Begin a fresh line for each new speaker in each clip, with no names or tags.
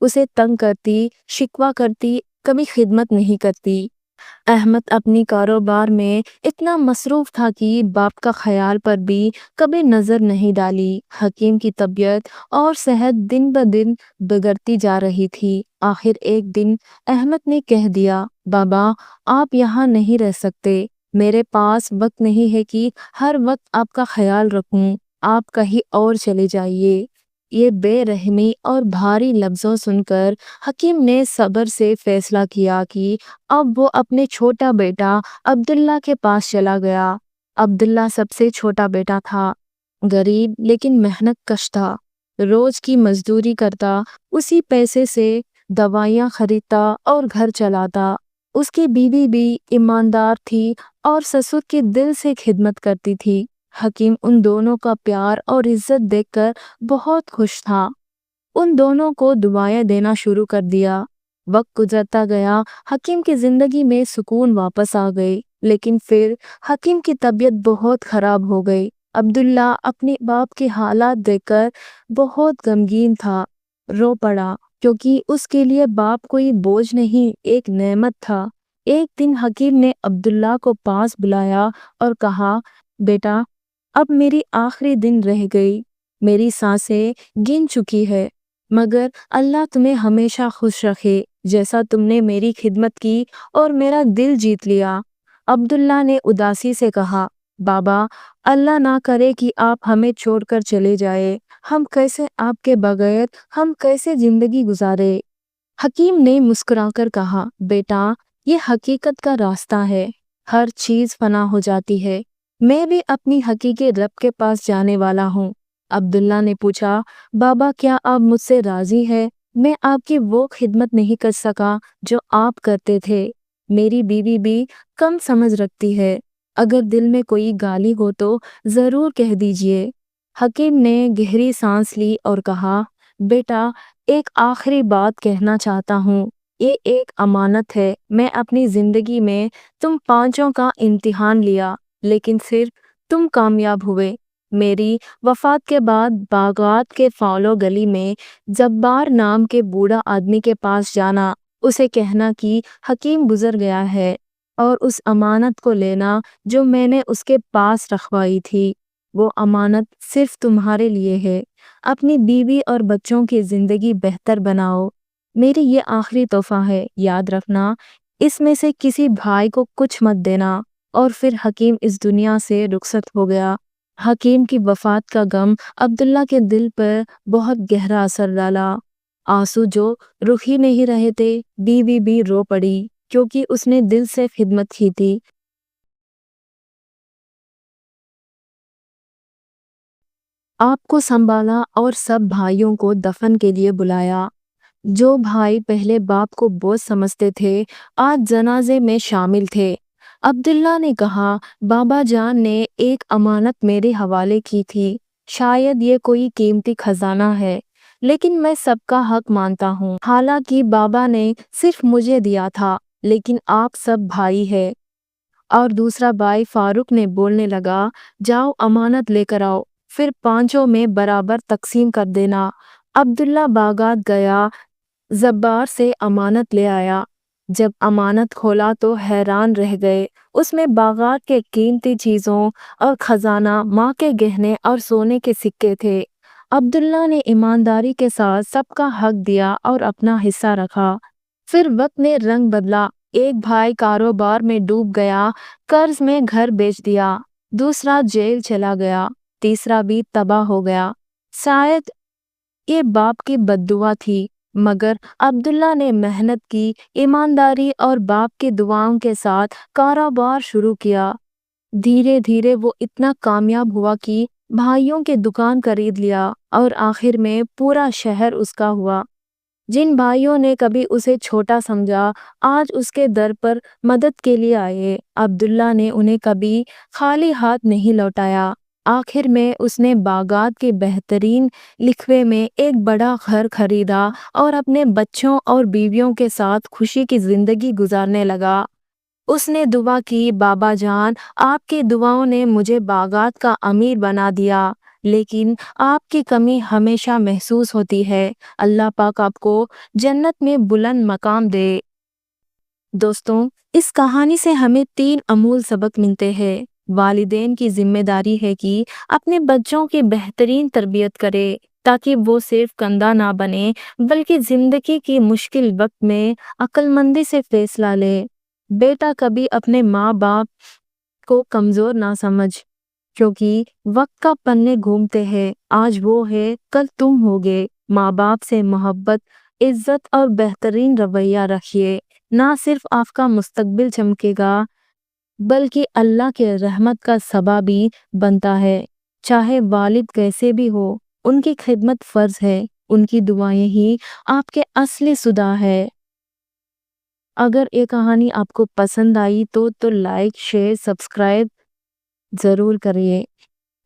اسے تنگ کرتی، شکوہ کرتی، کبھی خدمت نہیں کرتی۔ احمد اپنی کاروبار میں اتنا مصروف تھا کہ باپ کا خیال پر بھی کبھی نظر نہیں ڈالی۔ حکیم کی طبیعت اور صحت دن بدن بگڑتی جا رہی تھی۔ آخر ایک دن احمد نے کہہ دیا، بابا آپ یہاں نہیں رہ سکتے، میرے پاس وقت نہیں ہے کہ ہر وقت آپ کا خیال رکھوں، آپ کہیں اور چلے جائیے۔ یہ بے رحمی اور بھاری لفظوں سن کر حکیم نے صبر سے فیصلہ کیا کہ اب وہ اپنے چھوٹا بیٹا عبداللہ کے پاس چلا گیا۔ عبداللہ سب سے چھوٹا بیٹا تھا، غریب لیکن محنت کش تھا، روز کی مزدوری کرتا، اسی پیسے سے دوائیاں خریدتا اور گھر چلاتا۔ اس کی بیوی بھی ایماندار تھی اور سسر کی دل سے خدمت کرتی تھی۔ حکیم ان دونوں کا پیار اور عزت دیکھ کر بہت خوش تھا۔ ان دونوں کو دعائیں دینا شروع کر دیا۔ وقت گزرتا گیا، حکیم کی زندگی میں سکون واپس آ گئی، لیکن پھر حکیم کی طبیعت بہت خراب ہو گئی۔ عبداللہ اپنے باپ کے حالات دیکھ کر بہت غمگین تھا، رو پڑا، کیونکہ اس کے لیے باپ کوئی بوجھ نہیں، ایک نعمت تھا۔ ایک دن حکیم نے عبداللہ کو پاس بلایا اور کہا، بیٹا اب میری آخری دن رہ گئی، میری سانسیں گن چکی ہے، مگر اللہ تمہیں ہمیشہ خوش رکھے، جیسا تم نے میری خدمت کی اور میرا دل جیت لیا۔ عبداللہ نے اداسی سے کہا، بابا اللہ نہ کرے کہ آپ ہمیں چھوڑ کر چلے جائے، ہم کیسے زندگی گزارے۔ حکیم نے مسکرا کر کہا، بیٹا یہ حقیقت کا راستہ ہے، ہر چیز فنا ہو جاتی ہے، میں بھی اپنی حقیقی رب کے پاس جانے والا ہوں۔ عبداللہ نے پوچھا، بابا کیا آپ مجھ سے راضی ہے؟ میں آپ کی وہ خدمت نہیں کر سکا جو آپ کرتے تھے، میری بیوی بھی کم سمجھ رکھتی ہے، اگر دل میں کوئی گالی ہو تو ضرور کہہ دیجئے۔ حکیم نے گہری سانس لی اور کہا، بیٹا ایک آخری بات کہنا چاہتا ہوں، یہ ایک امانت ہے، میں اپنی زندگی میں تم پانچوں کا امتحان لیا، لیکن صرف تم کامیاب ہوئے۔ میری وفات کے بعد باغات کے فالو گلی میں جبار نام کے بوڑھا آدمی کے پاس جانا، اسے کہنا کہ حکیم گزر گیا ہے، اور اس امانت کو لینا جو میں نے اس کے پاس رکھوائی تھی۔ وہ امانت صرف تمہارے لیے ہے، اپنی بیوی اور بچوں کی زندگی بہتر بناؤ، میری یہ آخری تحفہ ہے، یاد رکھنا، اس میں سے کسی بھائی کو کچھ مت دینا۔ اور پھر حکیم اس دنیا سے رخصت ہو گیا۔ حکیم کی وفات کا غم عبداللہ کے دل پر بہت گہرا اثر ڈالا، آنسو جو رک ہی نہیں رہے تھے، بیوی بھی رو پڑی، کیونکہ اس نے دل سے خدمت کی تھی۔ آپ کو سنبھالا اور سب بھائیوں کو دفن کے لیے بلایا۔ جو بھائی پہلے باپ کو بوجھ سمجھتے تھے، آج جنازے میں شامل تھے۔ عبداللہ نے کہا، بابا جان نے ایک امانت میرے حوالے کی تھی، شاید یہ کوئی قیمتی خزانہ ہے، لیکن میں سب کا حق مانتا ہوں، حالانکہ بابا نے صرف مجھے دیا تھا، لیکن آپ سب بھائی ہیں۔ اور دوسرا بھائی فاروق نے بولنے لگا، جاؤ امانت لے کر آؤ، پھر پانچوں میں برابر تقسیم کر دینا۔ عبداللہ باغات گیا، جبار سے امانت لے آیا۔ جب امانت کھولا تو حیران رہ گئے، اس میں باغات کے قیمتی چیزوں اور خزانہ، ماں کے گہنے اور سونے کے سکے تھے۔ عبداللہ نے ایمانداری کے ساتھ سب کا حق دیا اور اپنا حصہ رکھا۔ پھر وقت نے رنگ بدلا، ایک بھائی کاروبار میں ڈوب گیا، قرض میں گھر بیچ دیا، دوسرا جیل چلا گیا، تیسرا بھی تباہ ہو گیا۔ شاید یہ باپ کی بددعا تھی، مگر عبداللہ نے محنت کی، ایمانداری اور باپ کی دعاؤں کے ساتھ کاروبار شروع کیا۔ دھیرے دھیرے وہ اتنا کامیاب ہوا کہ بھائیوں کے دکان خرید لیا، اور آخر میں پورا شہر اس کا ہوا۔ جن بھائیوں نے کبھی اسے چھوٹا سمجھا، آج اس کے در پر مدد کے لیے آئے۔ عبداللہ نے انہیں کبھی خالی ہاتھ نہیں لوٹایا۔ آخر میں اس نے باغات کے بہترین لقبے میں ایک بڑا گھر خریدا اور اپنے بچوں اور بیویوں کے ساتھ خوشی کی زندگی گزارنے لگا۔ اس نے دعا کی، بابا جان آپ کی دعاؤں نے مجھے باغات کا امیر بنا دیا، لیکن آپ کی کمی ہمیشہ محسوس ہوتی ہے۔ اللہ پاک آپ کو جنت میں بلند مقام دے۔ دوستوں، اس کہانی سے ہمیں 3 امول سبق ملتے ہیں۔ والدین کی ذمہ داری ہے کہ اپنے بچوں کی بہترین تربیت کرے تاکہ وہ صرف کندھا نہ بنے بلکہ زندگی کی مشکل وقت میں عقل مندی سے فیصلہ لے۔ بیٹا کبھی اپنے ماں باپ کو کمزور نہ سمجھ، کیونکہ وقت کا پنے گھومتے ہیں، آج وہ ہے کل تم ہوگے۔ ماں باپ سے محبت، عزت اور بہترین رویہ رکھیے، نہ صرف آپ کا مستقبل چمکے گا بلکہ اللہ کے رحمت کا سبب بھی بنتا ہے۔ چاہے والد کیسے بھی ہو، ان کی خدمت فرض ہے، ان کی دعائیں ہی آپ کے اصلی صدا ہے۔ اگر یہ کہانی آپ کو پسند آئی تو لائک، شیئر، سبسکرائب ضرور کریے۔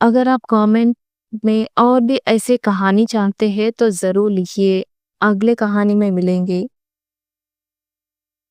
اگر آپ کامنٹ میں اور بھی ایسے کہانی چاہتے ہیں تو ضرور لکھیے۔ اگلے کہانی میں ملیں گے۔